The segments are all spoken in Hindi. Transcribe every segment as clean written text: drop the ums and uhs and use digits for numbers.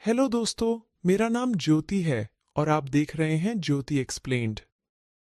हेलो दोस्तों, मेरा नाम ज्योति है और आप देख रहे हैं ज्योति एक्सप्लेन्ड।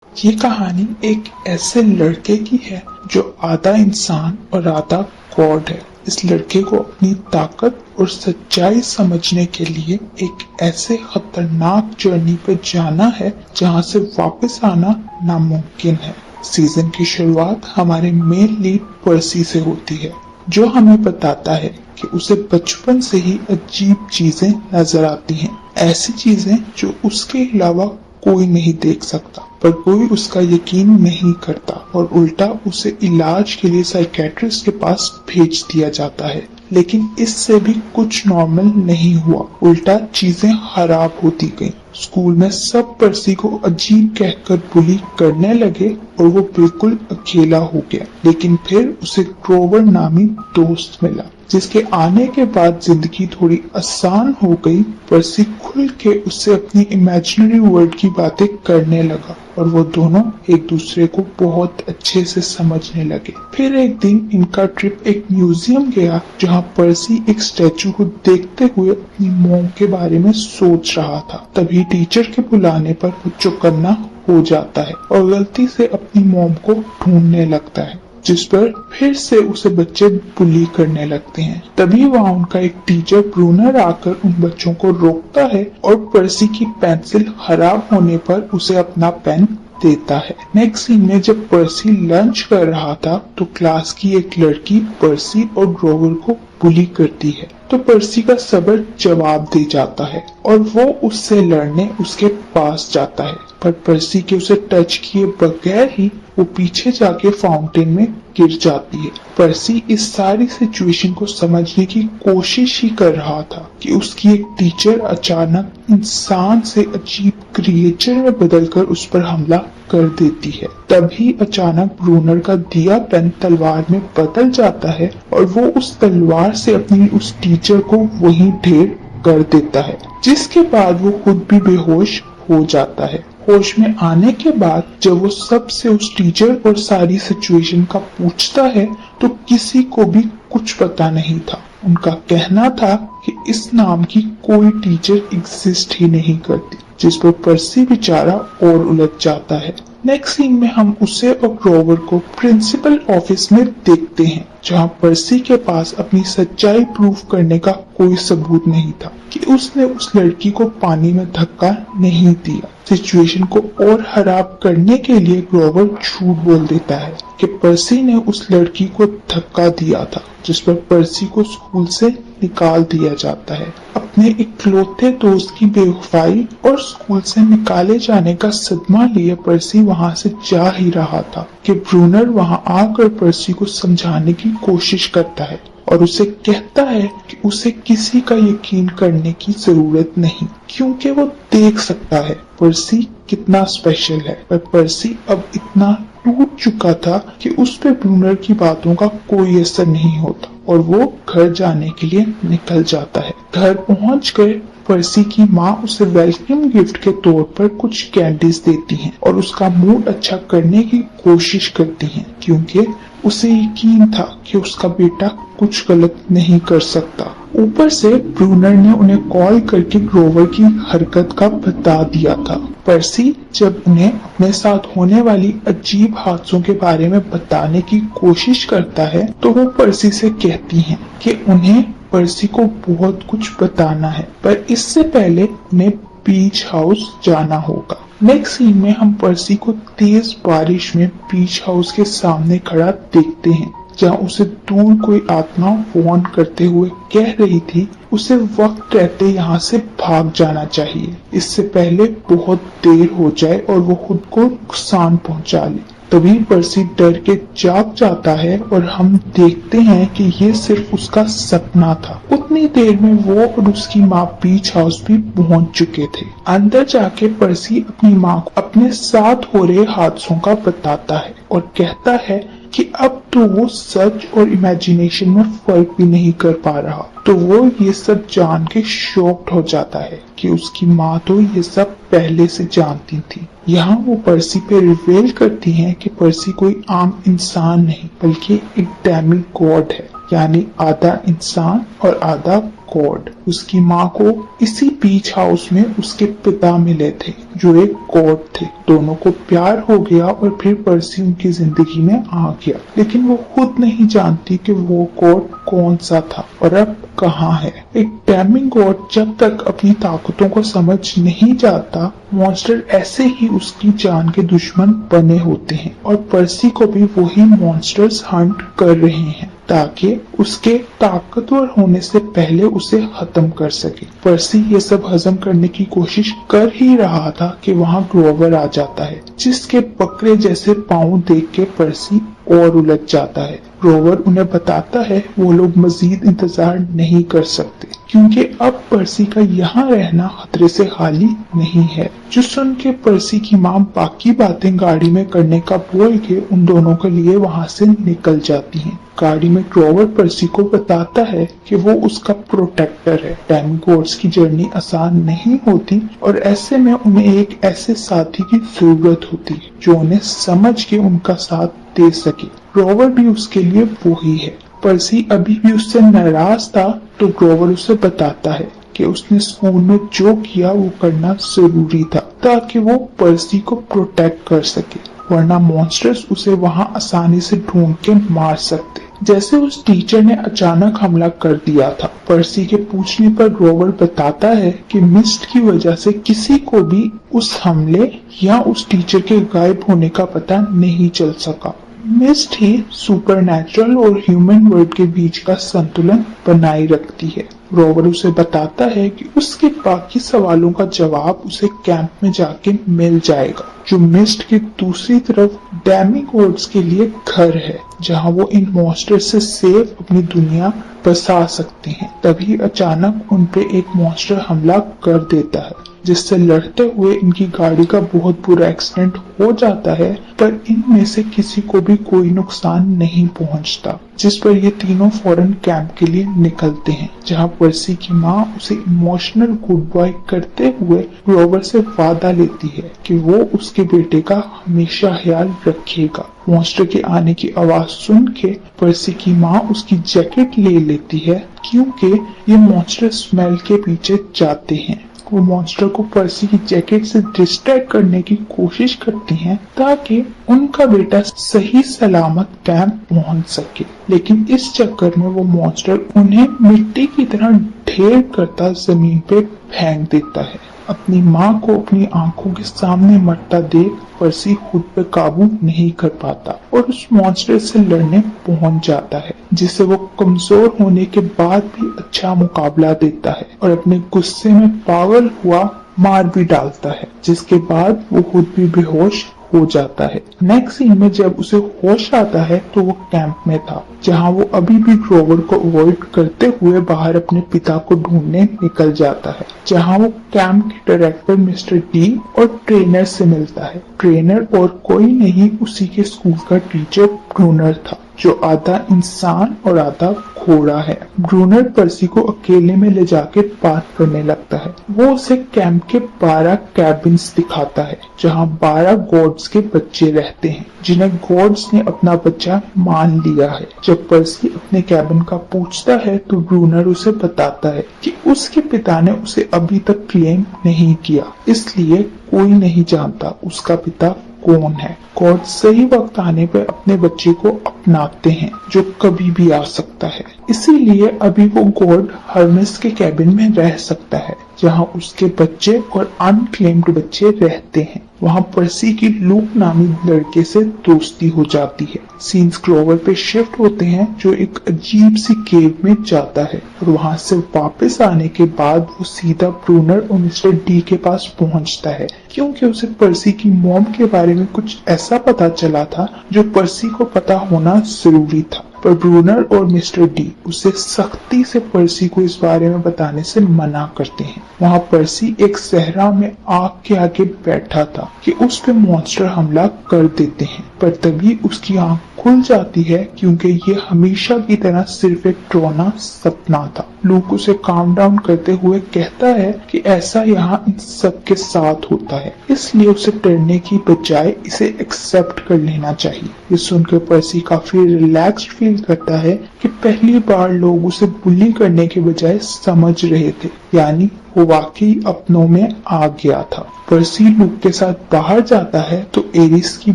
ये कहानी एक ऐसे लड़के की है जो आधा इंसान और आधा गॉड है। इस लड़के को अपनी ताकत और सच्चाई समझने के लिए एक ऐसे खतरनाक जर्नी पर जाना है जहां से वापस आना नामुमकिन है। सीजन की शुरुआत हमारे मेन लीड पर्सी से होती है, जो हमें बताता है कि उसे बचपन से ही अजीब चीजें नजर आती हैं। ऐसी चीजें जो उसके अलावा कोई नहीं देख सकता, पर कोई उसका यकीन नहीं करता और उल्टा उसे इलाज के लिए साइकेट्रिस्ट के पास भेज दिया जाता है। लेकिन इससे भी कुछ नॉर्मल नहीं हुआ, उल्टा चीजें खराब होती गईं। स्कूल में सब पर्सी को अजीब कहकर बुली करने लगे और वो बिल्कुल अकेला हो गया। लेकिन फिर उसे ग्रोवर नामी दोस्त मिला, जिसके आने के बाद जिंदगी थोड़ी आसान हो गई। पर्सी खुल के उससे अपनी इमेजिनरी वर्ल्ड की बातें करने लगा और वो दोनों एक दूसरे को बहुत अच्छे से समझने लगे। फिर एक दिन इनका ट्रिप एक म्यूजियम गया, जहाँ पर्सी एक स्टैचू को देखते हुए अपनी मॉम के बारे में सोच रहा था। तभी टीचर के बुलाने पर वो चौकन्ना हो जाता है और गलती से अपनी मॉम को ढूंढने लगता है, जिस पर फिर से उसे बच्चे बुली करने लगते हैं। तभी वहाँ उनका एक टीचर ब्रूनर आकर उन बच्चों को रोकता है और पर्सी की पेंसिल खराब होने पर उसे अपना पेन देता है। नेक्स्ट सीन में जब पर्सी लंच कर रहा था तो क्लास की एक लड़की पर्सी और ग्रोवर को बुली करती है, तो पर्सी का सब्र जवाब दे जाता है और वो उससे लड़ने उसके पास जाता है। पर पर्सी के उसे टच किए बगैर ही वो पीछे जाके फाउंटेन में गिर जाती है। पर्सी इस सारी सिचुएशन को समझने की कोशिश ही कर रहा था कि उसकी एक टीचर अचानक इंसान से अजीब क्रिएचर में बदलकर उस पर हमला कर देती है। तभी अचानक ब्रूनर का दिया पेन तलवार में बदल जाता है और वो उस तलवार से अपनी उस टीचर को वहीं ढेर कर देता है, जिसके बाद वो खुद भी बेहोश हो जाता है। होश में आने के बाद जब वो सबसे उस टीचर और सारी सिचुएशन का पूछता है तो किसी को भी कुछ पता नहीं था। उनका कहना था कि इस नाम की कोई टीचर एग्जिस्ट ही नहीं करती, जिस पर पर्सी बेचारा और उलझ जाता है। नेक्स्ट सीन में हम उसे और ग्रोवर को प्रिंसिपल ऑफिस में देखते हैं, जहां पर्सी के पास अपनी सच्चाई प्रूफ करने का कोई सबूत नहीं था कि उसने उस लड़की को पानी में धक्का नहीं दिया। सिचुएशन को और खराब करने के लिए ग्रोवर झूठ बोल देता है कि पर्सी ने उस लड़की को धक्का दिया था, जिस पर पर्सी को स्कूल से निकाल दिया जाता है। अपने इकलौते दोस्त की बेवफाई और स्कूल से निकाले जाने का सदमा लिए पर्सी वहां से जा ही रहा था कि ब्रूनर वहां आकर पर्सी को समझाने की कोशिश करता है और उसे कहता है कि उसे किसी का यकीन करने की जरूरत नहीं, क्योंकि वो देख सकता है पर्सी कितना स्पेशल है। पर पर्सी अब इतना टूट चुका था कि उस पे ब्रूनर की बातों का कोई असर नहीं होता और वो घर जाने के लिए निकल जाता है। घर पहुंच कर पर्सी की माँ उसे वेलकम गिफ्ट के तौर पर कुछ कैंडीज देती हैं और उसका मूड अच्छा करने की कोशिश करती हैं, क्योंकि उसे यकीन था कि उसका बेटा कुछ गलत नहीं कर सकता। ऊपर से ब्रूनर ने उन्हें कॉल करके ग्रोवर की हरकत का बता दिया था। पर्सी जब उन्हें अपने साथ होने वाली अजीब हादसों के बारे में बताने की कोशिश करता है तो वो पर्सी से कहती हैं कि उन्हें पर्सी को बहुत कुछ बताना है, पर इससे पहले उन्हें बीच हाउस जाना होगा। नेक्स्ट सीन में हम पर्सी को तेज बारिश में बीच हाउस के सामने खड़ा देखते हैं, जहां उसे दूर कोई आत्मा फोन करते हुए कह रही थी उसे वक्त रहते यहाँ से भाग जाना चाहिए, इससे पहले बहुत देर हो जाए और वो खुद को नुकसान पहुंचा ले। तभी पर्सी डर के जाग जाता है और हम देखते हैं कि ये सिर्फ उसका सपना था। उतनी देर में वो और उसकी माँ बीच हाउस भी पहुंच चुके थे। अंदर जाके पर्सी अपनी माँ को अपने साथ हो रहे हादसों का बताता है और कहता है कि अब तो वो सच और इमेजिनेशन में फर्क भी नहीं कर पा रहा। तो वो ये सब जान के शॉक्ड हो जाता है कि उसकी माँ तो ये सब पहले से जानती थी। यहाँ वो पर्सी पे रिवेल करती हैं कि पर्सी कोई आम इंसान नहीं बल्कि एक डेमी गॉड है। यानी आधा इंसान और आधा गॉड। उसकी माँ को इसी बीच हाउस में उसके पिता मिले थे जो एक गॉड थे। दोनों को प्यार हो गया और फिर पर्सी उनकी जिंदगी में आ गया, लेकिन वो खुद नहीं जानती कि वो गॉड कौन सा था और अब कहाँ है। एक डेमिंग गॉड जब तक अपनी ताकतों को समझ नहीं जाता, मॉन्स्टर ऐसे ही उसकी जान के दुश्मन बने होते हैं और पर्सी को भी वही मॉन्स्टर्स हंट कर रहे हैं ताकि उसके ताकतवर होने से पहले उसे खत्म कर सके। पर्सी ये सब हजम करने की कोशिश कर ही रहा था कि वहाँ ग्रोवर आ जाता है, जिसके बकरे जैसे पाँव देख के पर्सी और उलझ जाता है। ग्रोवर उन्हें बताता है वो लोग मजीद इंतजार नहीं कर सकते क्योंकि अब पर्सी का यहाँ रहना खतरे से खाली नहीं है। जो सुन के पर्सी की माँ बाकी बातें गाड़ी में करने का बोल के उन दोनों के लिए वहाँ से निकल जाती हैं। गाड़ी में ग्रोवर पर्सी को बताता है कि वो उसका प्रोटेक्टर है। डेमिगॉड्स की जर्नी आसान नहीं होती और ऐसे में उन्हें एक ऐसे साथी की जरूरत होती है जो उन्हें समझ के उनका साथ दे सके। ग्रोवर भी उसके लिए वो ही है। पर्सी अभी भी उससे नाराज था तो ग्रोवर उसे बताता है कि उसने स्कूल में जो किया वो करना जरूरी था ताकि वो पर्सी को प्रोटेक्ट कर सके, वरना मॉन्स्टर्स उसे वहां आसानी से ढूंढ के मार सकते, जैसे उस टीचर ने अचानक हमला कर दिया था। पर्सी के पूछने पर ग्रोवर बताता है कि मिस्ट की वजह से किसी को भी उस हमले या उस टीचर के गायब होने का पता नहीं चल सका। मिस्ट ही सुपरनैचुरल और ह्यूमन वर्ल्ड के बीच का संतुलन बनाए रखती है। ग्रोवर उसे बताता है कि उसके बाकी सवालों का जवाब उसे कैंप में जाके मिल जाएगा, जो मिस्ट की दूसरी तरफ डेमिगॉड्स के लिए घर है, जहां वो इन मॉन्स्टर से सेफ अपनी दुनिया बसा सकते हैं। तभी अचानक उन पे एक मॉन्स्टर हमला कर देता है, जिससे लड़ते हुए इनकी गाड़ी का बहुत बुरा एक्सीडेंट हो जाता है, पर इनमें से किसी को भी कोई नुकसान नहीं पहुंचता। जिस पर ये तीनों फौरन कैंप के लिए निकलते हैं, जहां पर्सी की माँ उसे इमोशनल गुड बाय करते हुए ग्रोवर से वादा लेती है कि वो उसके बेटे का हमेशा ख्याल रखेगा। मॉन्स्टर के आने की आवाज सुन के पर्सी की माँ उसकी जैकेट ले लेती है क्योंकि ये मॉन्स्टर स्मेल के पीछे जाते हैं। वो मॉन्स्टर को पर्सी की जैकेट से डिस्ट्रैक्ट करने की कोशिश करती हैं ताकि उनका बेटा सही सलामत कैंप पहुंच सके, लेकिन इस चक्कर में वो मॉन्स्टर उन्हें मिट्टी की तरह ढेर करता जमीन पे फेंक देता है। अपनी माँ को अपनी आंखों के सामने मरता देख पर्सी खुद पे काबू नहीं कर पाता और उस मॉन्स्टर से लड़ने पहुंच जाता है, जिससे वो कमजोर होने के बाद भी अच्छा मुकाबला देता है और अपने गुस्से में पागल हुआ मार भी डालता है, जिसके बाद वो खुद भी बेहोश हो जाता है। नेक्स्ट सीन में जब उसे होश आता है तो वो कैंप में था, जहां वो अभी भी ग्रोवर को अवॉइड करते हुए बाहर अपने पिता को ढूंढने निकल जाता है, जहां वो कैंप के डायरेक्टर मिस्टर डी और ट्रेनर से मिलता है। ट्रेनर और कोई नहीं, उसी के स्कूल का टीचर ब्रूनर था, जो आधा इंसान और आधा घोड़ा है। ब्रूनर पर्सी को अकेले में ले जाके बात करने लगता है। वो उसे कैंप के 12 कैबिन्स दिखाता है, जहां 12 गॉड्स के बच्चे रहते हैं, जिन्हें गॉड्स ने अपना बच्चा मान लिया है। जब पर्सी अपने कैबिन का पूछता है तो ब्रूनर उसे बताता है कि उसके पिता ने उसे अभी तक क्लेम नहीं किया, इसलिए कोई नहीं जानता उसका पिता कौन है। गॉड सही वक्त आने पर अपने बच्चे को अपनाते हैं, जो कभी भी आ सकता है। इसीलिए अभी वो गॉड हर्मेस के कैबिन में रह सकता है, जहां उसके बच्चे और अनक्लेम्ड बच्चे रहते हैं। वहां पर्सी की लूक नामी लड़के से दोस्ती हो जाती है। सीन्स ग्लोवर पे शिफ्ट होते हैं, जो एक अजीब सी केव में जाता है और वहां से वापस आने के बाद वो सीधा ब्रूनर और मिस्टर डी के पास पहुंचता है, क्योंकि उसे पर्सी की मॉम के बारे में कुछ ऐसा पता चला था जो पर्सी को पता होना जरूरी था। पर ब्रूनर और मिस्टर डी उसे सख्ती से पर्सी को इस बारे में बताने से मना करते हैं। वहाँ पर्सी एक सहरा में आग के आगे बैठा था कि उस पे मॉन्स्टर हमला कर देते हैं, पर तभी उसकी आंख खुल जाती है क्योंकि ये हमेशा की तरह सिर्फ एक डरावना सपना था। लूक उसे काम डाउन करते हुए कहता है कि ऐसा यहाँ इन सबके साथ होता है, इसलिए उसे डरने की बजाय इसे एक्सेप्ट कर लेना चाहिए। ये सुनकर पर्सी काफी रिलैक्स्ड फील करता है कि पहली बार लोग उसे बुली करने के बजाय समझ रहे थे, यानी वो वाकई अपनों में आ गया था। पर्सी लूक के साथ बाहर जाता है तो एरिस की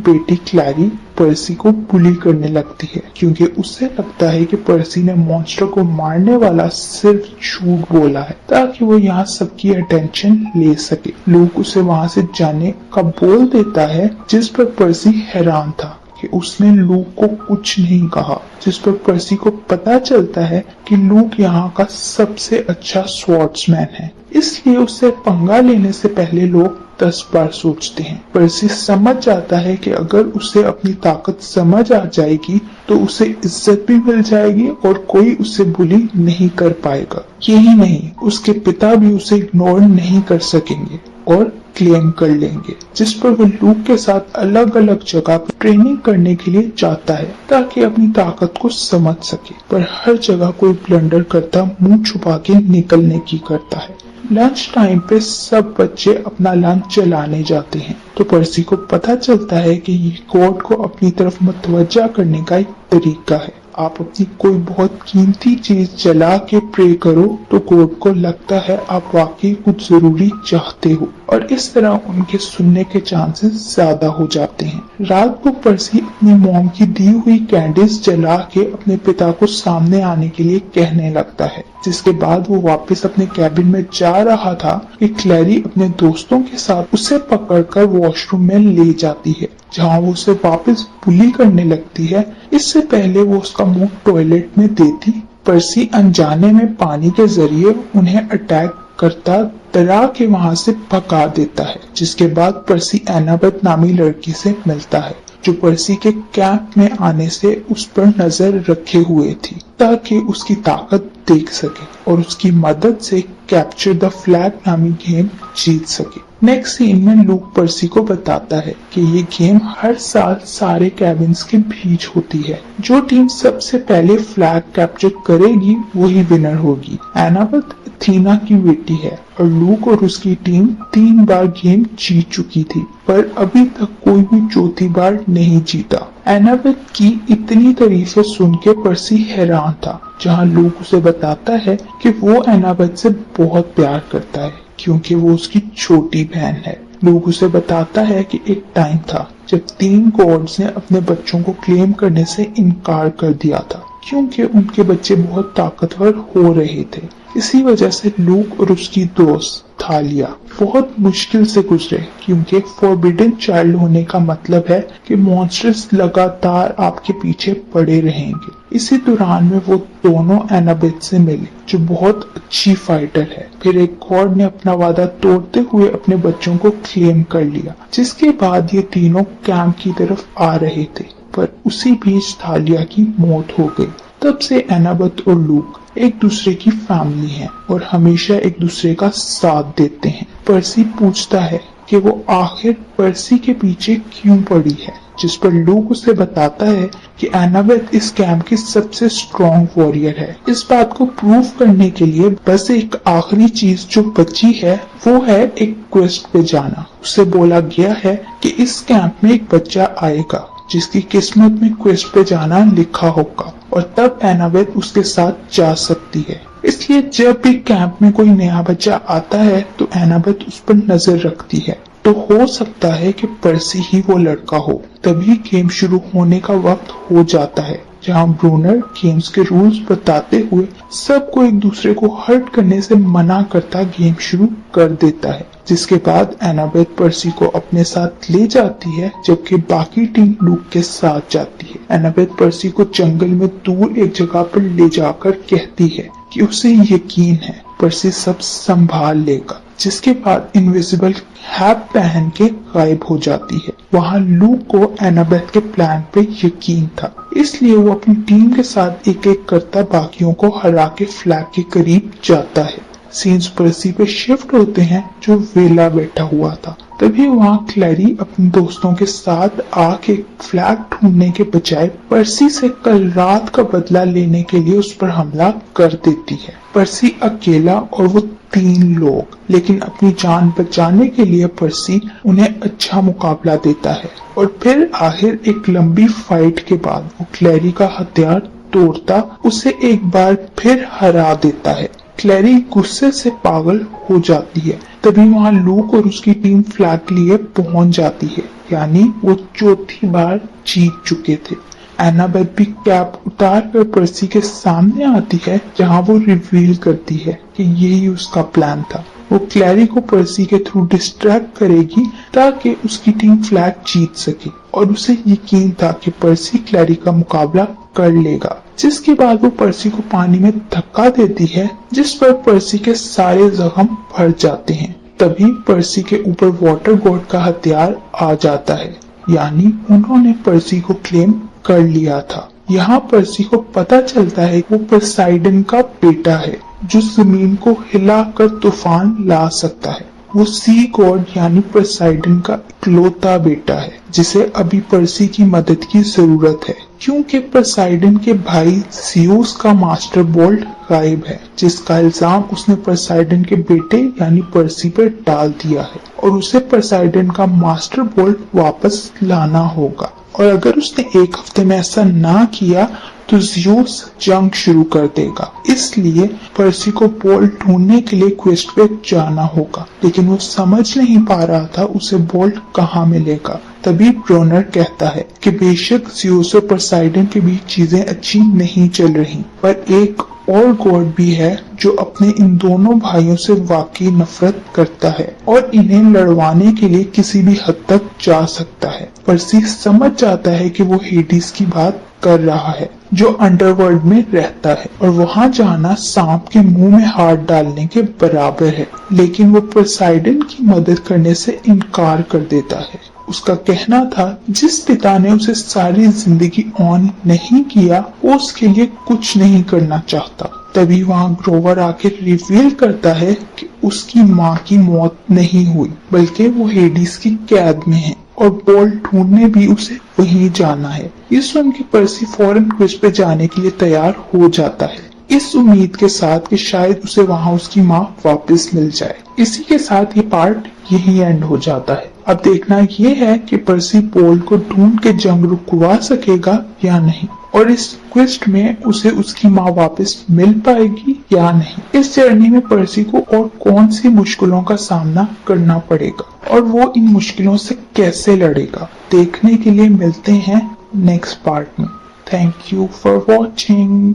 बेटी क्लैरी पर्सी को बुली करने लगती है, क्योंकि उससे लगता है कि पर्सी ने मॉन्स्टर को मारने वाला सिर्फ झूठ बोला है ताकि वो यहाँ सबकी अटेंशन ले सके। लूक उसे वहाँ से जाने का बोल देता है, जिस पर पर्सी हैरान था कि उसने लूक को कुछ नहीं कहा, जिस पर पर्सी को पता चलता है कि लूक यहाँ का सबसे अच्छा स्वॉर्ड्समैन है, इसलिए उससे पंगा लेने से पहले लोग 10 बार सोचते हैं। पर्सी समझ जाता है कि अगर उसे अपनी ताकत समझ आ जाएगी तो उसे इज्जत भी मिल जाएगी और कोई उसे बुली नहीं कर पाएगा। यही नहीं, उसके पिता भी उसे इग्नोर नहीं कर सकेंगे और क्लेम कर लेंगे, जिस पर वो लूक के साथ अलग अलग जगह पर ट्रेनिंग करने के लिए जाता है ताकि अपनी ताकत को समझ सके। पर हर जगह कोई ब्लंडर करता मुंह छुपा के निकलने की करता है। लंच टाइम पे सब बच्चे अपना लंच चलाने जाते हैं तो पर्सी को पता चलता है कि ये गॉड को अपनी तरफ मुतवज्जा करने का एक तरीका है। आप अपनी कोई बहुत कीमती चीज जला के प्रे करो तो गॉड को लगता है आप वाकई कुछ जरूरी चाहते हो और इस तरह उनके सुनने के चांसेस ज्यादा हो जाते हैं। रात को पर्सी अपनी मॉम की दी हुई कैंडीज जला के अपने पिता को सामने आने के लिए कहने लगता है, जिसके बाद वो वापस अपने कैबिन में जा रहा था कि क्लैरी अपने दोस्तों के साथ उसे पकड़कर वॉशरूम में ले जाती है, जहां वो उसे वापस बुली करने लगती है। इससे पहले वो उसका मुंह टॉयलेट में देती, पर्सी अनजाने में पानी के जरिए उन्हें अटैक करता डरा के वहां से भगा देता है, जिसके बाद पर्सी एनाबेथ नामी लड़की से मिलता है जो पर्सी के कैंप में आने से उस पर नजर रखे हुए थी ताकि उसकी ताकत देख सके और उसकी मदद से कैप्चर द फ्लैग नामी गेम जीत सके। नेक्स्ट सीन में लूक पर्सी को बताता है कि ये गेम हर साल सारे कैबिन्स के बीच होती है। जो टीम सबसे पहले फ्लैग कैप्चर करेगी वही विनर होगी। एनाबेथ थीना की बेटी है और लूक और उसकी टीम 3 बार गेम जीत चुकी थी, पर अभी तक कोई भी चौथी बार नहीं जीता। एनाबेथ की इतनी तारीफें सुन के पर्सी हैरान था, जहां लूक उसे बताता है कि वो एनाबेथ से बहुत प्यार करता है क्योंकि वो उसकी छोटी बहन है। लूक उसे बताता है कि एक टाइम था जब 3 गॉड्स ने अपने बच्चों को क्लेम करने से इनकार कर दिया था क्योंकि उनके बच्चे बहुत ताकतवर हो रहे थे। इसी वजह से लूक और उसकी दोस्त थालिया बहुत मुश्किल से गुजरे, क्योंकि फॉरबिडन चाइल्ड होने का मतलब है कि मॉन्स्टर्स लगातार आपके पीछे पड़े रहेंगे। इसी दौरान में वो दोनों एनाबेथ से मिले जो बहुत अच्छी फाइटर है। फिर एक गॉड ने अपना वादा तोड़ते हुए अपने बच्चों को क्लेम कर लिया, जिसके बाद ये तीनों कैंप की तरफ आ रहे थे, पर उसी बीच थालिया की मौत हो गई। तब से एनाबेथ और लूक एक दूसरे की फैमिली हैं और हमेशा एक दूसरे का साथ देते हैं। पर्सी पूछता है कि वो आखिर पर्सी के पीछे क्यों पड़ी है, जिस पर लूक उसे बताता है कि एनाबेथ इस कैंप की सबसे स्ट्रॉन्ग वॉरियर है। इस बात को प्रूव करने के लिए बस एक आखिरी चीज जो बची है वो है एक क्वेस्ट पे जाना। उसे बोला गया है कि इस कैंप में एक बच्चा आएगा जिसकी किस्मत में क्वेस्ट पे जाना लिखा होगा और तब एनाबेथ उसके साथ जा सकती है। इसलिए जब भी कैंप में कोई नया बच्चा आता है तो एनाबेथ उस पर नजर रखती है। तो हो सकता है कि पर्सी ही वो लड़का हो। तभी गेम शुरू होने का वक्त हो जाता है, जहां ब्रूनर गेम्स के रूल्स बताते हुए सबको एक दूसरे को हर्ट करने से मना करता गेम शुरू कर देता है, जिसके बाद एनाबेथ पर्सी को अपने साथ ले जाती है जबकि बाकी टीम लूक के साथ जाती है। एनाबेथ पर्सी को जंगल में दूर एक जगह पर ले जाकर कहती है कि उसे यकीन है पर्सी सब संभाल लेगा, जिसके बाद इनविजिबल हैप पहन के गायब हो जाती है। वहाँ लूक को एनाबेथ के प्लान पे यकीन था, इसलिए वो अपनी टीम के साथ एक एक करता बाकियों को हरा के फ्लैग के करीब जाता है। सीन्स पर्सी पे शिफ्ट होते हैं जो वेला बैठा हुआ था। तभी वहाँ क्लैरी अपने दोस्तों के साथ आके फ्लैग ढूंढने के बजाय पर्सी से कल रात का बदला लेने के लिए उस पर हमला कर देती है। पर्सी अकेला और वो 3 लोग, लेकिन अपनी जान बचाने के लिए पर्सी उन्हें अच्छा मुकाबला देता है और फिर आखिर एक लंबी फाइट के बाद वो क्लैरी का हथियार तोड़ता उसे एक बार फिर हरा देता है। क्लैरी गुस्से से पागल हो जाती है। तभी वहाँ लूक और उसकी टीम फ्लैग लिए पहुंच जाती है, यानी वो चौथी बार जीत चुके थे। एनाबेल भी कैप उतार कर पर्सी के सामने आती है, जहाँ वो रिवील करती है कि यही उसका प्लान था। वो क्लैरी को पर्सी के थ्रू डिस्ट्रैक्ट करेगी ताकि उसकी टीम फ्लैग जीत सके, और उसे यकीन था कि पर्सी क्लैरी का मुकाबला कर लेगा। जिसके बाद वो पर्सी को पानी में धक्का देती है, जिस पर पर्सी के सारे जख्म भर जाते हैं। तभी पर्सी के ऊपर वाटर गॉड का हथियार आ जाता है, यानी उन्होंने पर्सी को क्लेम कर लिया था। यहाँ पर्सी को पता चलता है कि वो पोसाइडन का बेटा है, जो जमीन को हिलाकर तूफान ला सकता है। वो सी गॉड यानी पोसाइडन का इकलौता बेटा है, जिसे अभी पर्सी की मदद की जरूरत है, क्योंकि पोसाइडन के भाई जियोस का मास्टर बोल्ट गायब है, जिसका इल्जाम उसने पोसाइडन के बेटे यानी पर्सी पर डाल दिया है, और उसे पोसाइडन का मास्टर बोल्ट वापस लाना होगा। और अगर उसने एक हफ्ते में ऐसा ना किया तो जियोस जंग शुरू कर देगा। इसलिए पर्सी को बोल्ट ढूंढने के लिए क्वेस्ट पे जाना होगा, लेकिन वो समझ नहीं पा रहा था उसे बोल्ट कहाँ मिलेगा। तभी ब्रोनर कहता है कि बेशक जियोस और पोसाइडन के बीच चीजें अच्छी नहीं चल रही, पर एक और गॉड भी है जो अपने इन दोनों भाइयों से वाकई नफरत करता है और इन्हें लड़वाने के लिए किसी भी हद तक जा सकता है। पर्सी समझ जाता है कि वो हेडिस की बात कर रहा है, जो अंडरवर्ल्ड में रहता है, और वहाँ जाना सांप के मुंह में हाथ डालने के बराबर है। लेकिन वो पोसाइडन की मदद करने से इनकार कर देता है। उसका कहना था जिस पिता ने उसे सारी जिंदगी ऑन नहीं किया, वो उसके लिए कुछ नहीं करना चाहता। तभी वहाँ ग्रोवर आकर रिवील करता है कि उसकी माँ की मौत नहीं हुई, बल्कि वो हेडिस की कैद में है, और बोल्ट ढूंढने भी उसे वहीं जाना है। ये सुन के पर्सी फौरन क्विज पे जाने के लिए तैयार हो जाता है, इस उम्मीद के साथ कि शायद उसे वहाँ उसकी माँ वापस मिल जाए। इसी के साथ ये पार्ट यही एंड हो जाता है। अब देखना ये है कि पर्सी बोल्ट को ढूंढ के जंग रुकवा सकेगा या नहीं, और इस क्वेस्ट में उसे उसकी माँ वापस मिल पाएगी या नहीं। इस जर्नी में पर्सी को और कौन सी मुश्किलों का सामना करना पड़ेगा और वो इन मुश्किलों से कैसे लड़ेगा, देखने के लिए मिलते हैं नेक्स्ट पार्ट में। Thank you for watching.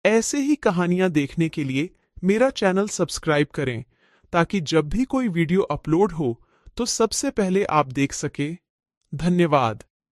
ऐसे ही कहानियां देखने के लिए मेरा चैनल सब्सक्राइब करें, ताकि जब भी कोई वीडियो अपलोड हो तो सबसे पहले आप देख सके। धन्यवाद।